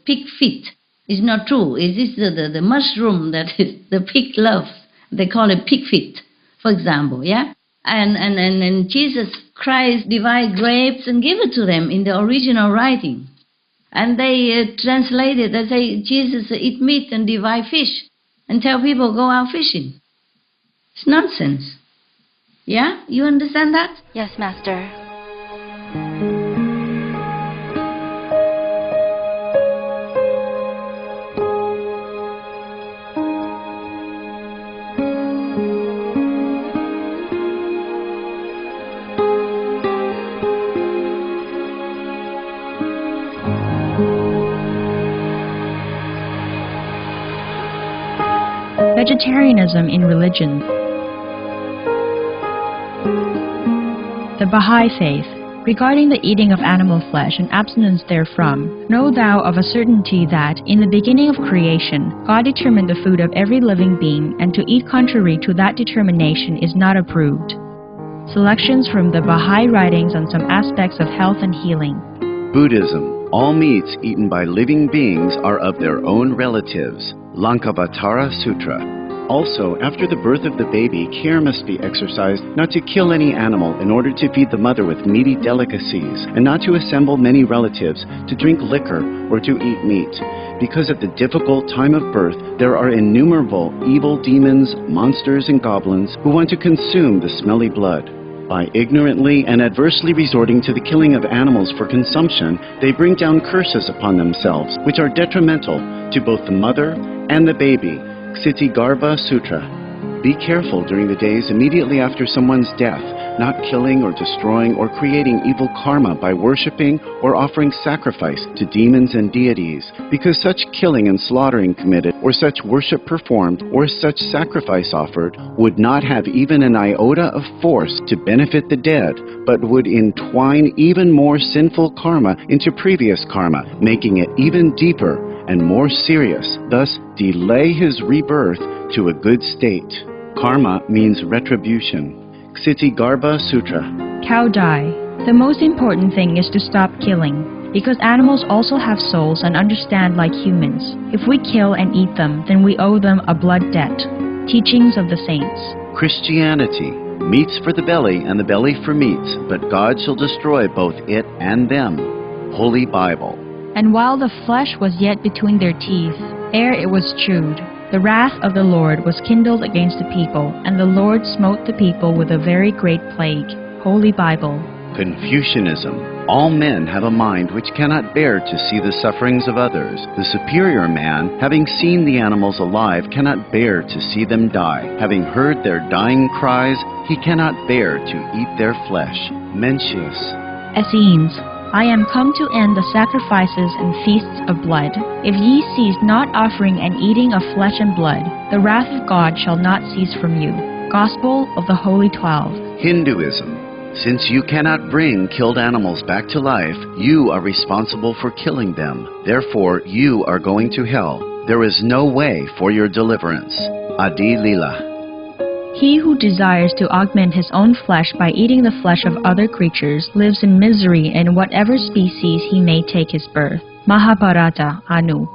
pig feet. It's not true. It is the mushroom that the pig loves. They call it pig feet, for example, yeah? And Jesus Christ divide grapes and give it to them in the original writing. And they translate it, they say Jesus eat meat and divide fish and tell people go out fishing. It's nonsense. Yeah? You understand that? Yes, Master. Vegetarianism in religion. The Baha'i faith. Regarding the eating of animal flesh and abstinence therefrom, know thou of a certainty that, in the beginning of creation, God determined the food of every living being, and to eat contrary to that determination is not approved. Selections from the Baha'i writings on some aspects of health and healing. Buddhism. All meats eaten by living beings are of their own relatives. Lankavatara Sutra. Also, after the birth of the baby, care must be exercised not to kill any animal in order to feed the mother with meaty delicacies, and not to assemble many relatives to drink liquor or to eat meat, because at the difficult time of birth there are innumerable evil demons, monsters, and goblins who want to consume the smelly blood. By ignorantly and adversely resorting to the killing of animals for consumption, they bring down curses upon themselves, which are detrimental to both the mother and the baby. Ksitigarbha Sutra. Be careful during the days immediately after someone's death, not killing or destroying or creating evil karma by worshipping or offering sacrifice to demons and deities, because such killing and slaughtering committed, or such worship performed, or such sacrifice offered, would not have even an iota of force to benefit the dead, but would entwine even more sinful karma into previous karma, making it even deeper and more serious, thus delay his rebirth to a good state. Karma means retribution. Ksitigarbha Sutra. Cow die. The most important thing is to stop killing, because animals also have souls and understand like humans. If we kill and eat them, then we owe them a blood debt. Teachings of the Saints. Christianity. Meats for the belly and the belly for meats, but God shall destroy both it and them. Holy Bible. And while the flesh was yet between their teeth, ere it was chewed, the wrath of the Lord was kindled against the people, and the Lord smote the people with a very great plague. Holy Bible. Confucianism. All men have a mind which cannot bear to see the sufferings of others. The superior man, having seen the animals alive, cannot bear to see them die. Having heard their dying cries, he cannot bear to eat their flesh. Mencius. Essenes. I am come to end the sacrifices and feasts of blood. If ye cease not offering and eating of flesh and blood, the wrath of God shall not cease from you. Gospel of the Holy 12. Hinduism. Since you cannot bring killed animals back to life, you are responsible for killing them. Therefore, you are going to hell. There is no way for your deliverance. Jadilah. He who desires to augment his own flesh by eating the flesh of other creatures lives in misery in whatever species he may take his birth. Mahabharata, Anu.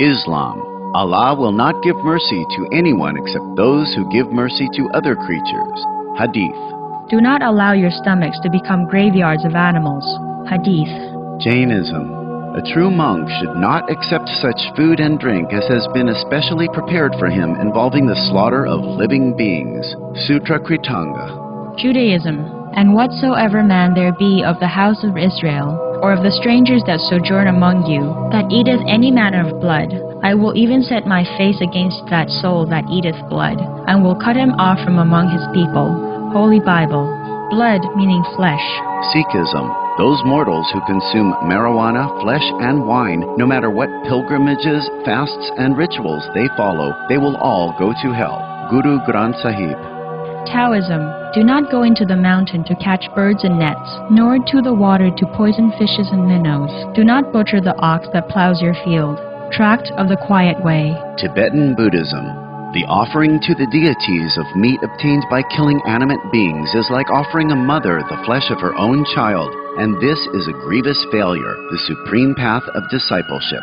Islam. Allah will not give mercy to anyone except those who give mercy to other creatures. Hadith. Do not allow your stomachs to become graveyards of animals. Hadith. Jainism. A true monk should not accept such food and drink as has been especially prepared for him involving the slaughter of living beings. Sutra Kritanga. Judaism. And whatsoever man there be of the house of Israel, or of the strangers that sojourn among you, that eateth any manner of blood, I will even set my face against that soul that eateth blood, and will cut him off from among his people. Holy Bible. Blood meaning flesh. Sikhism. Those mortals who consume marijuana, flesh, and wine, no matter what pilgrimages, fasts, and rituals they follow, they will all go to hell. Guru Granth Sahib. Taoism. Do not go into the mountain to catch birds and nets, nor to the water to poison fishes and minnows. Do not butcher the ox that plows your field. Tract of the Quiet Way. Tibetan Buddhism. The offering to the deities of meat obtained by killing animate beings is like offering a mother the flesh of her own child, and this is a grievous failure, the supreme path of discipleship.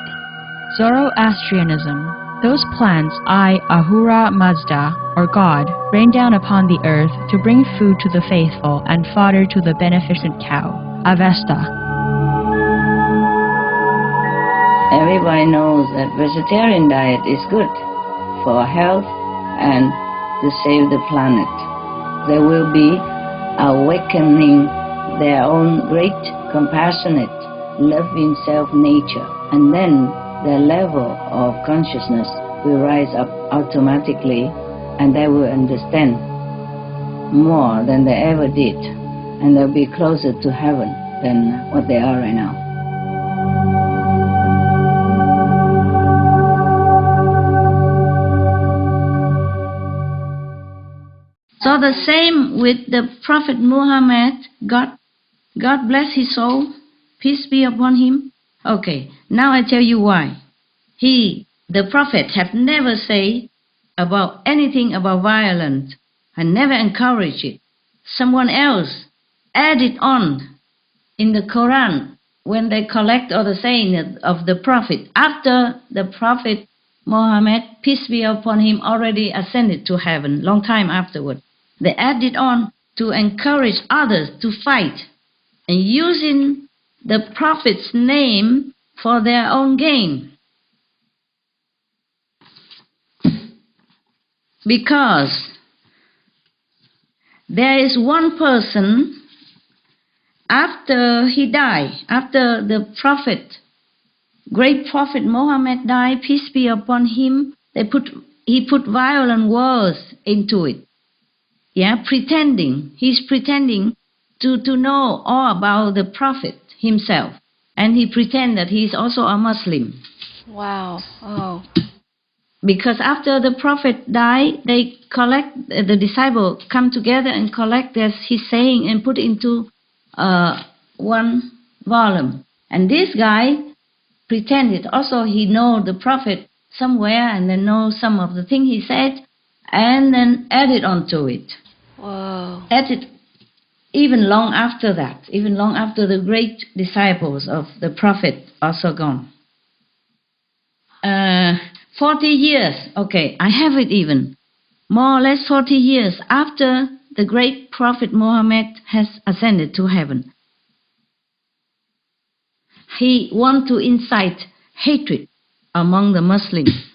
Zoroastrianism. Those plants Ahura Mazda, or God, rain down upon the earth to bring food to the faithful and fodder to the beneficent cow. Avesta. Everybody knows that vegetarian diet is good for health and to save the planet. They will be awakening their own great, compassionate, loving self-nature, and then their level of consciousness will rise up automatically, and they will understand more than they ever did, and they'll be closer to heaven than what they are right now. So the same with the Prophet Muhammad, God bless his soul, peace be upon him. Okay, now I tell you why. The Prophet, have never said about anything about violence and never encouraged it. Someone else added on in the Quran when they collect all the saying of the Prophet. After the Prophet Muhammad, peace be upon him, already ascended to heaven, long time afterward. They added on to encourage others to fight and using the Prophet's name for their own gain. Because there is one person, after he died, after the Prophet, great Prophet Muhammad died, peace be upon him, he put violent words into it. Yeah, pretending. He's pretending to know all about the Prophet himself. And he pretend that he's also a Muslim. Wow. Oh. Because after the Prophet died, they collect, the disciples come together and collect his saying and put into one volume. And this guy pretended also he know the Prophet somewhere and then know some of the thing he said and then added onto it. Whoa. Added even long after that, even long after the great disciples of the Prophet also gone. 40 years, okay, I have it even. More or less 40 years after the great Prophet Muhammad has ascended to heaven. He want to incite hatred among the Muslims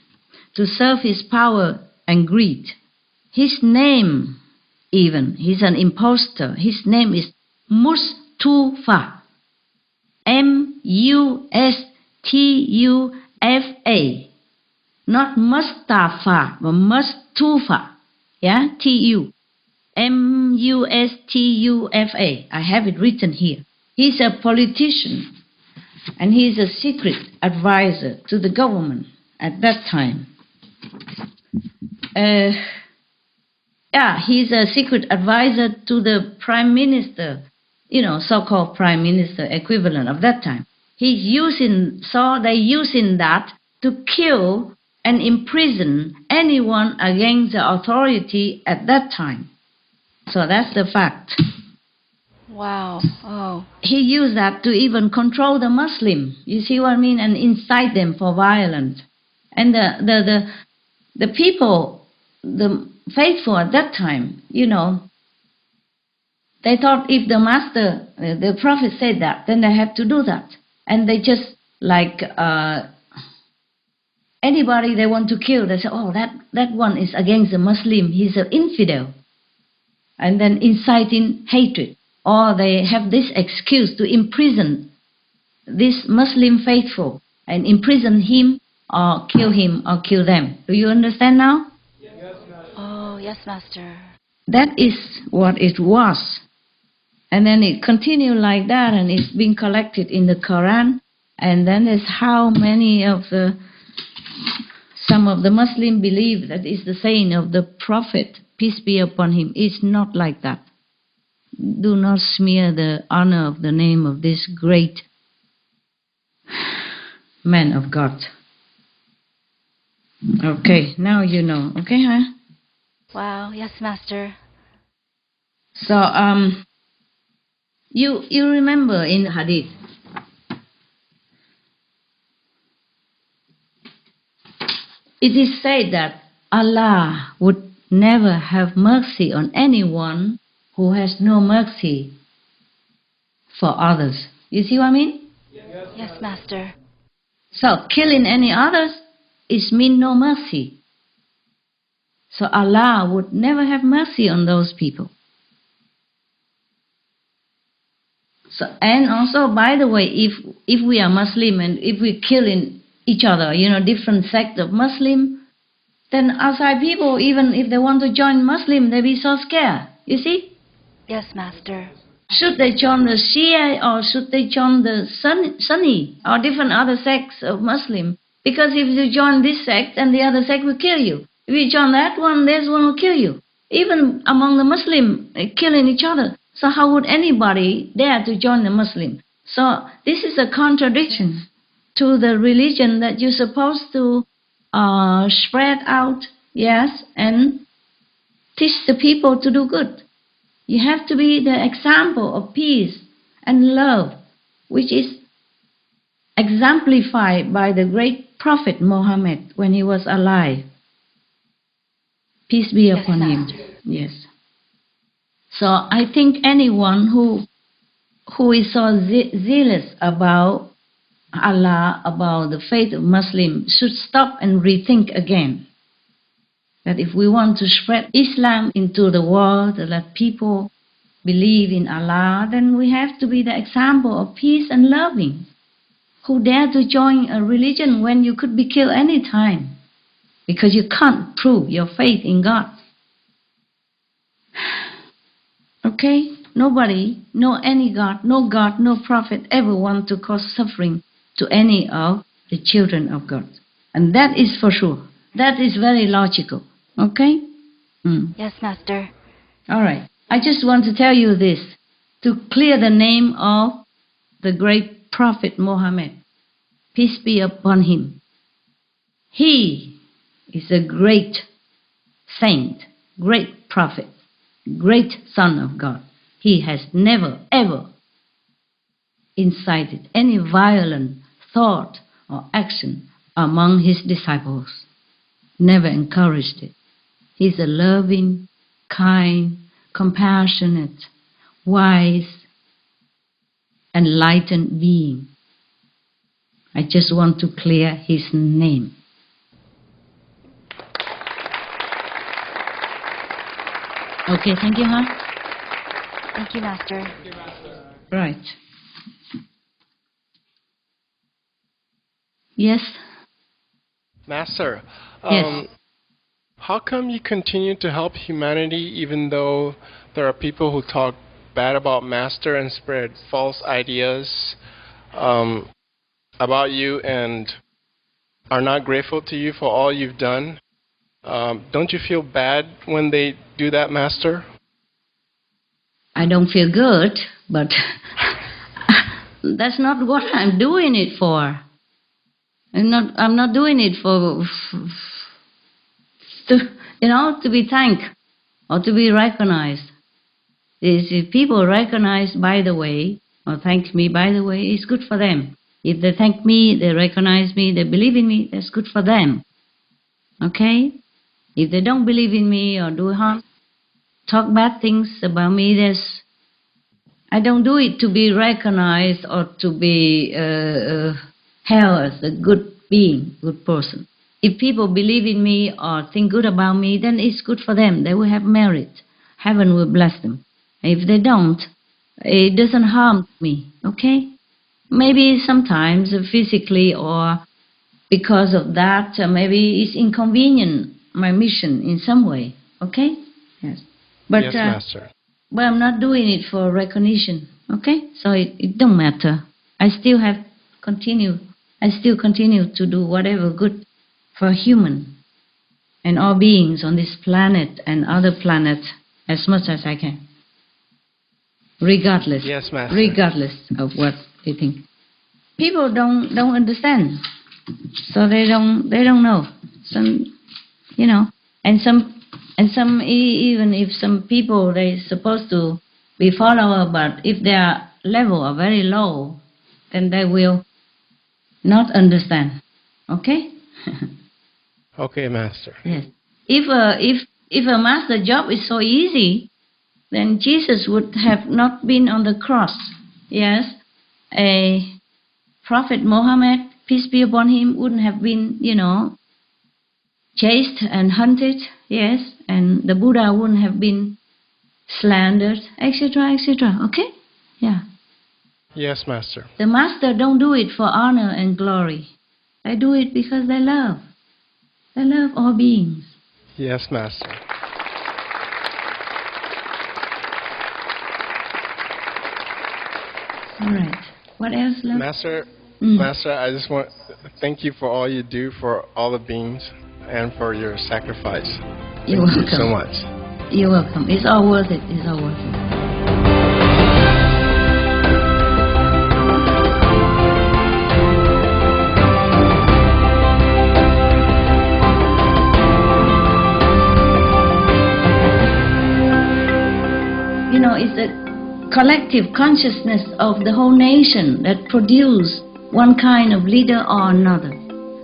to serve his power and greed. His name even. He's an impostor. His name is Mustufa. M-U-S-T-U-F-A. Not Mustafa, but Mustufa. Yeah, T-U. M-U-S-T-U-F-A. I have it written here. He's a politician, and he's a secret advisor to the government at that time. He's a secret advisor to the prime minister, so-called prime minister equivalent of that time. They're using that to kill and imprison anyone against the authority at that time. So that's the fact. Wow. Oh. He used that to even control the Muslim. You see what I mean? And incite them for violence. And the people, the faithful at that time, they thought if the master, the prophet said that, then they have to do that. And they just anybody they want to kill, they say, oh, that one is against the Muslim, he's an infidel. And then inciting hatred. Or they have this excuse to imprison this Muslim faithful and imprison him or kill them. Do you understand now? Yes, oh, yes, Master. That is what it was. And then it continued like that, and it's being collected in the Quran. And then there's how many of some of the Muslims believe that is the saying of the Prophet, peace be upon him. It's not like that. Do not smear the honor of the name of this great man of God. Okay, now you know. Okay, huh? Wow, yes, Master. So, you remember in the Hadith, it is said that Allah would never have mercy on anyone who has no mercy for others. You see what I mean? Yes, Master. So, killing any others is mean no mercy. So Allah would never have mercy on those people. So, and also, by the way, if we are Muslim and if we killing each other, different sects of Muslim, then outside people, even if they want to join Muslim, they be so scared. You see? Yes, Master. Should they join the Shia or should they join the Sunni or different other sects of Muslim? Because if you join this sect, and the other sect will kill you. If you join that one, this one will kill you. Even among the Muslim, killing each other. So how would anybody dare to join the Muslim? So this is a contradiction to the religion that you're supposed to spread out, yes, and teach the people to do good. You have to be the example of peace and love, which is exemplified by the great Prophet Muhammad when he was alive. Peace be upon him. Yes. So I think anyone who is so zealous about Allah, about the faith of Muslims, should stop and rethink again. That if we want to spread Islam into the world, to let people believe in Allah, then we have to be the example of peace and loving. Who dare to join a religion when you could be killed any time? Because you can't prove your faith in God. Okay? Nobody, no God, no prophet ever want to cause suffering to any of the children of God. And that is for sure. That is very logical. Okay? Yes, Master. All right. I just want to tell you this, to clear the name of the great Prophet Muhammad. Peace be upon him. He is a great saint, great prophet, great son of God. He has never, ever incited any violent thought or action among his disciples. Never encouraged it. He's a loving, kind, compassionate, wise, enlightened being. I just want to clear his name. Okay, thank you, huh? Thank you, Master. Right. Yes? Master, Yes. how come you continue to help humanity even though there are people who talk bad about Master and spread false ideas about you and are not grateful to you for all you've done? Don't you feel bad when they do that, Master? I don't feel good, but that's not what I'm doing it for. I'm not doing it to be thanked or to be recognized. If people recognize by the way or thank me by the way, it's good for them. If they thank me, they recognize me, they believe in me, that's good for them. Okay? If they don't believe in me or do harm, talk bad things about me, I don't do it to be recognized or to be held as a good being, good person. If people believe in me or think good about me, then it's good for them. They will have merit. Heaven will bless them. If they don't, it doesn't harm me, okay? Maybe sometimes physically or because of that, maybe it's inconvenient, my mission in some way, okay? Yes. But, yes, Master. But I'm not doing it for recognition, okay? So it don't matter. I still continue to do whatever good for human and all beings on this planet and other planets as much as I can. Regardless. Yes, Master. Regardless of what they think. People don't understand. So they don't know. Some, and some even if some people they're supposed to be follower, but if their level are very low, then they will not understand. Okay? Okay, Master. Yes. If a master job is so easy, then Jesus would have not been on the cross. Yes. A Prophet Muhammad, peace be upon him, wouldn't have been, chased and hunted. Yes. And the Buddha wouldn't have been slandered, etc., etc. Okay? Yeah. Yes, Master. The Master don't do it for honor and glory. They do it because they love. They love all beings. Yes, Master. All right. What else, love? Master, I just want to thank you for all you do for all the beings and for your sacrifice. You're welcome. Thank you so much. You're welcome. It's all worth it. It's all worth it. It's a collective consciousness of the whole nation that produce one kind of leader or another.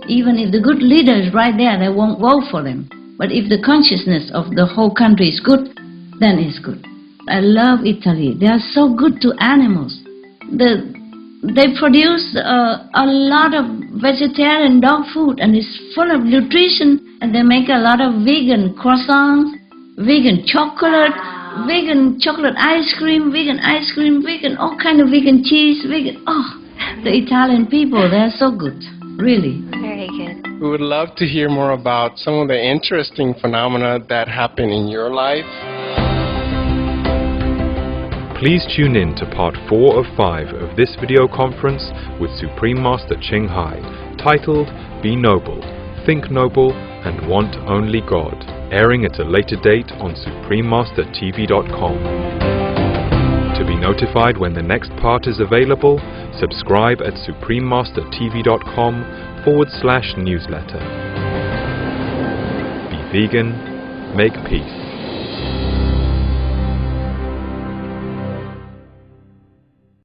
Even if the good leader is right there, they won't vote for them. But if the consciousness of the whole country is good, then it's good. I love Italy. They are so good to animals. They produce a lot of vegetarian dog food, and it's full of nutrition, and they make a lot of vegan croissants, vegan chocolate, vegan chocolate ice cream, vegan all kind of vegan cheese, the Italian people, they're so good, really. Very good. We would love to hear more about some of the interesting phenomena that happen in your life. Please tune in to part 4 of 5 of this video conference with Supreme Master Ching Hai, titled Be Noble, Think Noble, and Want Only God, airing at a later date on SupremeMasterTV.com. To be notified when the next part is available, subscribe at SupremeMasterTV.com/newsletter. Be vegan, make peace.